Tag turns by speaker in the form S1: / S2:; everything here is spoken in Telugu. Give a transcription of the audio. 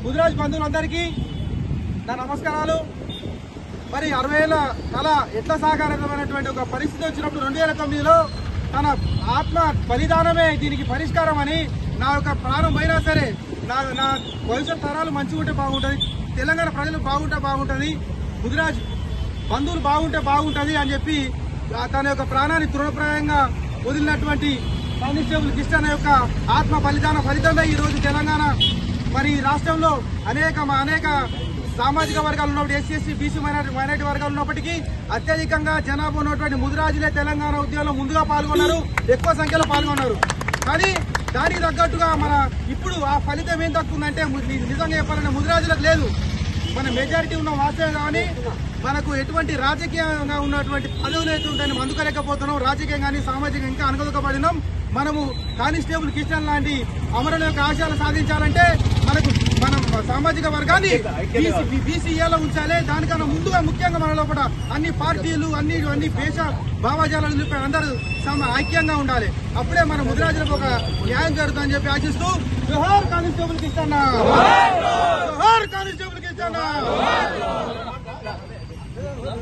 S1: ముదిరాజ్ బంధువులందరికీ నా నమస్కారాలు. మరి 60 ఏళ్ల కళ ఎట్లా సాకారమైనటువంటి ఒక పరిస్థితి వచ్చినప్పుడు 2009లో తన ఆత్మ బలిదానమే దీనికి పరిష్కారం అని, నా యొక్క ప్రాణం పోయినా సరే నా భవిష్యత్ తరాలు మంచిగా ఉంటే బాగుంటుంది, తెలంగాణ ప్రజలు బాగుంటే బాగుంటుంది, ముదిరాజ్ బంధువులు బాగుంటే బాగుంటుంది అని చెప్పి తన యొక్క ప్రాణాన్ని తృణప్రాయంగా వదిలినటువంటి కానిస్టేబుల్ కిష్టన్న యొక్క ఆత్మ బలిదాన ఫలితమే ఈ రోజు తెలంగాణ మరి రాష్ట్రంలో అనేక సామాజిక వర్గాలు ఉన్నప్పుడు ఎస్సీ ఎస్టీ బీసీ మైనారిటీ వర్గాలు ఉన్నప్పటికీ అత్యధికంగా జనాభా ఉన్నటువంటి ముదిరాజులే తెలంగాణ ఉద్యమంలో ముందుగా పాల్గొన్నారు, ఎక్కువ సంఖ్యలో పాల్గొన్నారు. కానీ దానికి తగ్గట్టుగా మన ఇప్పుడు ఆ ఫలితం ఏం దక్కుతుందంటే నిజంగా చెప్పాలంటే ముదిరాజులకు లేదు. మన మెజారిటీ ఉన్న వాస్తవం కానీ మనకు ఎటువంటి రాజకీయంగా ఉన్నటువంటి పదవులు అయితే ఉంటాయని అందుకోలేకపోతున్నాం. రాజకీయం కానీ సామాజికంగా ఇంకా అనుకోకపోయినాం. మనము కానిస్టేబుల్ కిషన్ లాంటి అమరుల యొక్క ఆశయాలు సాధించాలంటే మనం సామాజిక వర్గాన్ని బీసీఏలో ఉంచాలి. దానికన్నా ముందుగా ముఖ్యంగా మన లోపల అన్ని పార్టీలు అన్ని పేష భావజాలను అందరూ ఐక్యంగా ఉండాలి. అప్పుడే మన ముదిరాజులకు ఒక న్యాయం జరుగుతుందని చెప్పి ఆశిస్తూ జోహార్ కానిస్టేబుల్ కిషన్.